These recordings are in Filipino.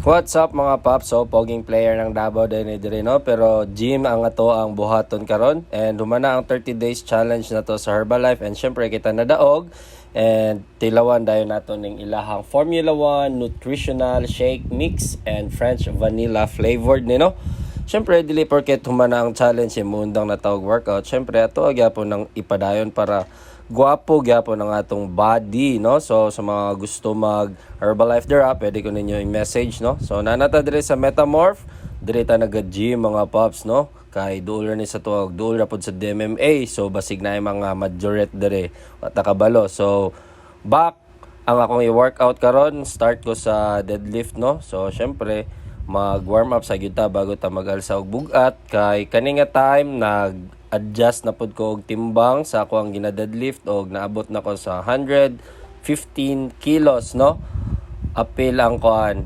What's up mga paps? So, poging player ng Davao din no? Pero gym ang ato ang buhaton karon and humana ang 30 days challenge na to sa Herbalife and syempre kita nadaog and tilawan dayon nato ning ilahang Formula 1 nutritional shake mix and French vanilla flavored no? Syempre dili porket humana ang challenge imundang natawag workout. Syempre ato gyapon nang ipadayon para guwapo gyapon ang atong body no. So sa mga gusto mag Herbalife dira pwede ko ninyo i-message no. So nanata dire sa Metamorph dire ta nag-gym mga pops no. Kay duol ni sa tuwag duol ra pod sa DMMA. So basig na mga majorette dire at kabalo. So back ang akong i-workout karon start ko sa deadlift no. So syempre mag-warm up sa gyud bago ta mag-alsa og bugat kay kani nga time nag-adjust na pud ko og timbang sa ako ang gina-deadlift og naabot na ko sa 115 kilos no. Apil ang kuan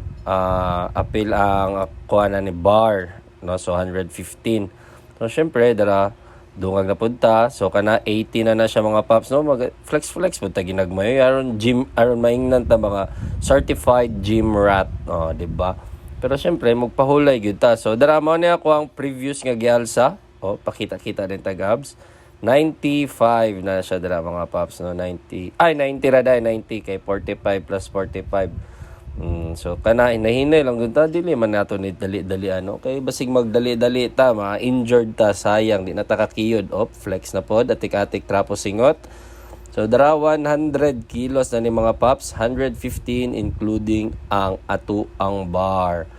ni bar no, so 115. So syempre dara dungag na pud ta, so kana 80 na siya mga paps no. Mag flex pud ta ginagmayo aron gym aron maingnan ta mga certified gym rat no, di ba? Pero syempre magpahulay gyud ta. So dara mo ni ako ang previous nga gialsa. Pakita-kita din tag abs. 95 na siya dara mga paps no. 90 ra dai 90 kay 45 plus 45. So kana inahinay lang gyud ta dili man nato ni dali-dali ano. Kay basig magdali-dali ta ma-injured ta sayang di na ta kakiyod. Flex na pod atik-atik trapo singot. So dara 100 kilos na ni mga paps, 115 including ang ato ang bar.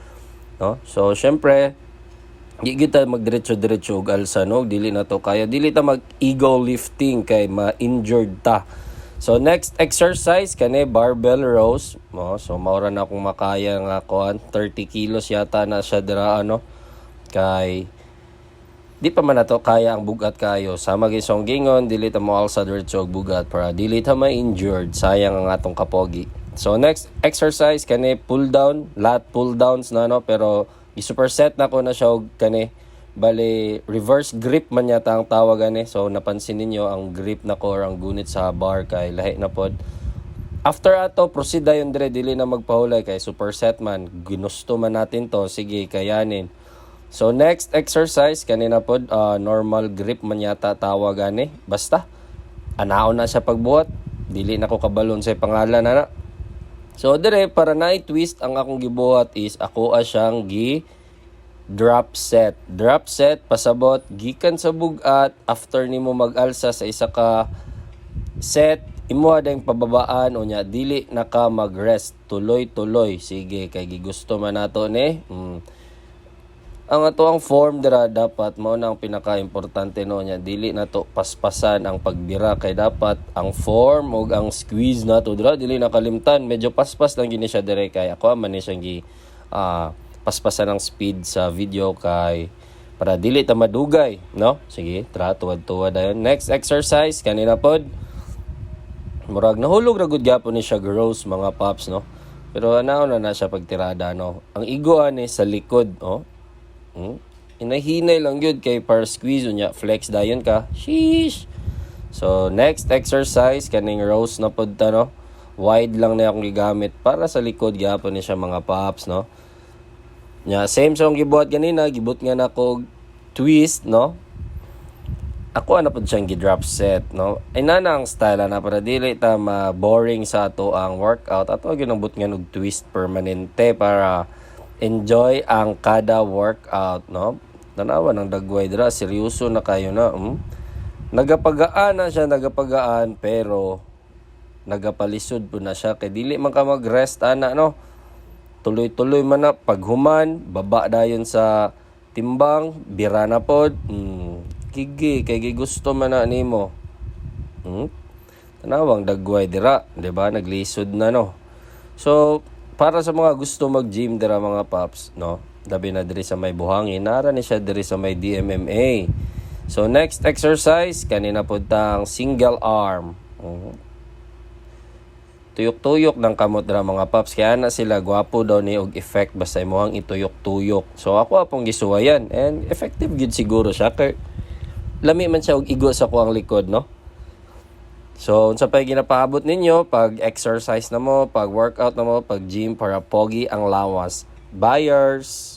No? So syempre di kita magdiretso-diretso og alsa no, dili na to kaya dili ta mag-ego lifting kay ma-injured ta. So next exercise kani barbell rows, no? So maura na akong makaya nga kuan 30 kilos yata na siya dira ano. Kay di pa man nato kaya ang bugat kayo. Sama gisong gingon, dili ta mo alsa diretso og bugat para dili ta ma-injured. Sayang ang atong kapogi. So next exercise kani pull down, lat pull downs na no, pero i-superset na ko na siya og kani bali reverse grip man yata ang tawag ani. So napansin ninyo ang grip na ko or ang gunit sa bar kay lahi na pod. After ato proceed dayon dire dili na magpahulay kay superset man. Ginusto man natin to, sige kayanin. So next exercise kanina pod normal grip man yata tawag ani. Basta anaon na siya pagbuhat. Dili na ko kabalon sa pangalan na. So dire para na i-twist ang akong gibuhat is ako siyang drop set. Drop set pasabot gikan sa bugat after nimo mag-alsa sa isa ka set imuha dayong pababaan unya dili na ka mag-rest tuloy-tuloy. Sige kay gigusto man nato ni. Ang ato ang form dira dapat mao na ang pinaka-importante no nya dili nato paspasan ang pagbira kay dapat ang form ug ang squeeze nato dira dili nakalimtan medyo paspas lang gini siya dire kay ako man ni siyang paspasan ang speed sa video kay para dili ta madugay no. Sige tra tuwad-tuwad dayon. Next exercise kanina pod murag nahulog ra gud gyapon ni siya gross mga pops no, pero anaon na siya pagtirada no. Ang igo ani sa likod Inahinay lang yun kay para squeeze unya flex dayon ka. Sheesh. So next exercise kaning rows na pod ta no. Wide lang na akong gigamit para sa likod gyapon ni siya mga paps no. Nya same sa akong gibuhat ganina, gibut nga nako twist no. Ako ana pod siyang gi-drop set no. Ay nana ang style na para dili ta ma-boring sa ato ang workout. Ato ginambot nga og twist permanente para enjoy ang kada workout no. Tanawa ng dagway dira seryoso na kayo na nagapagaan na siya pero nagapalisod po na siya kay dili man ka mag-rest ana no. Tuloy-tuloy man na paghuman baba dayon sa timbang bira na pod. Kigi kay gusto man na nimo. Tanawang dagway dira, di ba? Naglisod na no. So para sa mga gusto mag-gym dira mga paps no, labi na diri sa may buhangin nara ni siya diri sa may DMMA. So next exercise kanina pod tang single arm. Tuyok-tuyok ng kamot dira mga paps kaya na sila gwapo daw ni og effect basta imong ituyok-tuyok. So ako apong gisuwayan and effective gid siguro siya kay lami man siya og igo sa kuang likod no. So, unsa pay ginapaabot ninyo pag exercise na mo, pag workout na mo, pag gym para pogi ang lawas. buyers.